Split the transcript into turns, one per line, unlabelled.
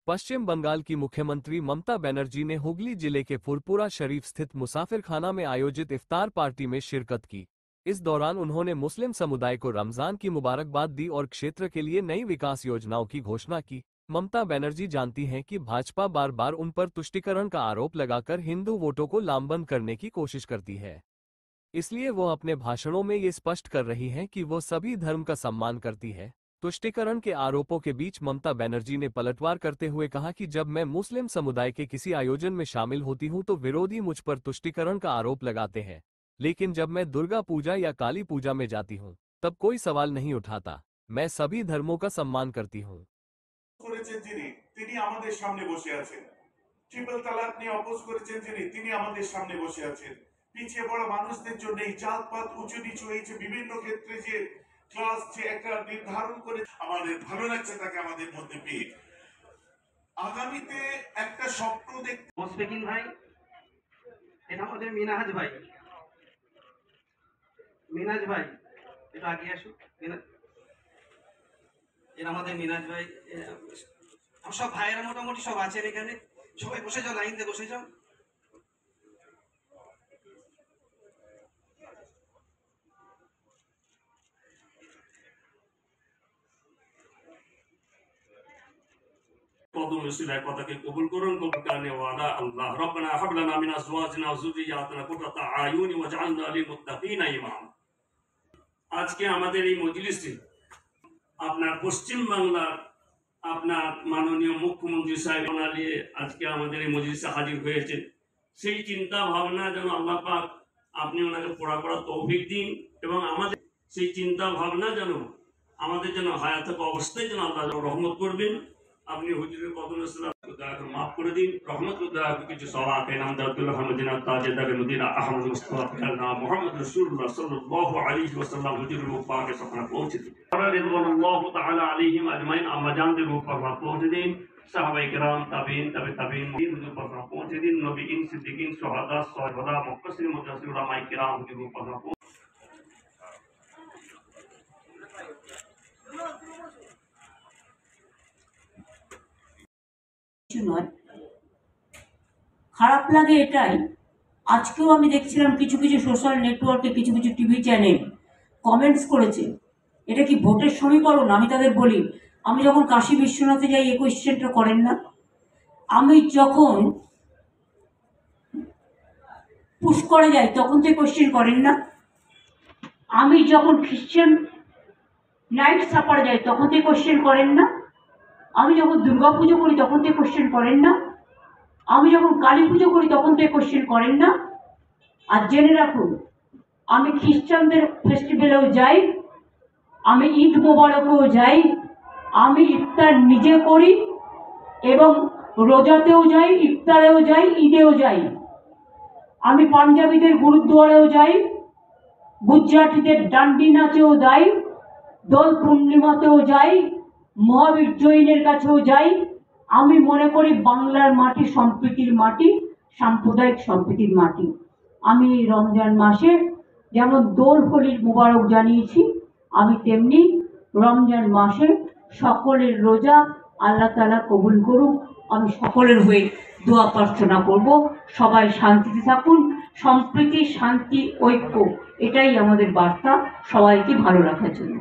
पश्चिम बंगाल की मुख्यमंत्री ममता बनर्जी ने हुगली जिले के फुरपुरा शरीफ स्थित मुसाफिर खाना में आयोजित इफ्तार पार्टी में शिरकत की। इस दौरान उन्होंने मुस्लिम समुदाय को रमजान की मुबारकबाद दी और क्षेत्र के लिए नई विकास योजनाओं की घोषणा की। ममता बनर्जी जानती हैं कि भाजपा बार बार उन पर तुष्टीकरण का आरोप लगाकर हिंदू वोटों को लामबंद करने की कोशिश करती है, इसलिए वो अपने भाषणों में ये स्पष्ट कर रही हैं कि वो सभी धर्म का सम्मान करती है। तुष्टीकरण के आरोपों के बीच ममता बनर्जी ने पलटवार करते हुए कहा कि जब मैं मुस्लिम समुदाय के किसी आयोजन में शामिल होती हूं तो विरोधी मुझ पर तुष्टीकरण का आरोप लगाते हैं, लेकिन जब मैं दुर्गा पूजा या काली पूजा में जाती हूं तब कोई सवाल नहीं उठाता। मैं सभी धर्मों का सम्मान करती हूं।
ट्रिपल তালাক নিয়ে অপোজ করেছেন যিনি, তিনি আমাদের সামনে বসে আছেন। পিছিয়ে পড়া মানুষদের জন্য এই জাতপাত উঁচু নিচু হয়েছে বিভিন্ন ক্ষেত্রে যে ক্লাস যে একটা নির্ধারণ করে আমাদের ভালো লাগছে তাকে আমাদের মধ্যে পেয়ে। আগামীতে একটা স্বপ্ন দেখতে
মুশফিকিন ভাই, এটা আমাদের মিনাজ ভাই। মিনাজ ভাই এটা আগে আসুন। এটা আমাদের মিনাজ ভাই। সব ভাইয়েরা মোটামুটি সব আছেন এখানে, সবাই বসে যাও, লাইন দিয়ে বসে যাও।
কদম রসুলের কথাকে কবুল করুন। কবুলকানে ওয়াদা আল্লাহ রব্বানা হাব লানা মিন আজওয়াজিনা ওয়া যুররিয়াতিনা কুররাতা আয়ুন ওয়াজআলনা লিল মুত্তাকিনা ইমাম। আজকে আমাদের এই মজলিসে আপনার পশ্চিম বাংলার আপনার মাননীয় মুখ্যমন্ত্রী সাহেব নিয়ে আজকে আমাদের এই মজলিসে হাজির হয়েছে। সেই চিন্তা ভাবনা যেন আল্লাহ পাক আপনি ওনাকে পুরা করার তৌফিক দিন এবং আমাদের সেই চিন্তা ভাবনা যেন আমাদের যেন হায়াত থাকা অবস্থায় যেন আল্লাহ রহমত করবেন। আপনি হুজুরের কদমে মাফ করে দিন, রহমত কিছু সওয়াব ইনাম দাতুল হামদিনা তাজেদার মদিনা আহমদ মুস্তাফা মুহাম্মদ রাসূলুল্লাহ সাল্লাল্লাহু আলাইহি ওয়াসাল্লাম হুজুরের মুবারকে সফরে পৌঁছে দিন। রিদওয়ানুল্লাহ তাআলা আলাইহিম আজমাইন আমাজানদের উপর পৌঁছে দিন। সাহাবায়ে কেরাম তাবিঈন তাবিঈন হুজুর উপর পৌঁছে দিন। নবীন সিদ্দিকিন শুহাদা সালেহা মুফাসসিরিন মুজাসসির উলামায়ে কেরাম হুজুর উপর
নয়। খারাপ লাগে এটাই, আজকেও আমি দেখছিলাম কিছু কিছু সোশ্যাল নেটওয়ার্কে কিছু কিছু টিভি চ্যানেল কমেন্টস করেছে এটা কি ভোটের সমীকরণ। আমি তাদের বলি, আমি যখন কাশী বিশ্বনাথে যাই এই কোয়েশ্চেনটা করেন না, আমি যখন পুষ্করে যাই তখন তো কোয়েশ্চেন করেন না, আমি যখন খ্রিশ্চান নাইট সাপারে যাই তখন তো কোয়েশ্চেন করেন না, আমি যখন দুর্গা পুজো করি তখন তো কোশ্চেন করেন না, আমি যখন কালী পুজো করি তখন তো কোশ্চেন করেন না। আর জেনে রাখুন, আমি খ্রিস্টানদের ফেস্টিভ্যালেও যাই, আমি ঈদ মোবারকেও যাই, আমি ইফতার নিজে করি এবং রোজাতেও যাই, ইফতারেও যাই, ঈদেও যাই। আমি পাঞ্জাবিদের গুরুদ্বারেও যাই, গুজরাটিদের ডান্ডি নাচেও যাই, দোল পূর্ণিমাতেও যাই, মহাবীর জৈনের কাছেও যাই। আমি মনে করি বাংলার মাটি সম্প্রীতির মাটি, সাম্প্রদায়িক সম্প্রীতির মাটি। আমি রমজান মাসে যেমন দোল হোলির মুবারক জানিয়েছি, আমি তেমনি রমজান মাসে সকলের রোজা আল্লাহ তাআলা কবুল করুক। আমি সকলের হয়ে দোয়া প্রার্থনা করব, সবাই শান্তিতে থাকুন। সম্প্রীতি, শান্তি, ঐক্য, এটাই আমাদের বার্তা সবাইকে ভালো রাখার জন্য।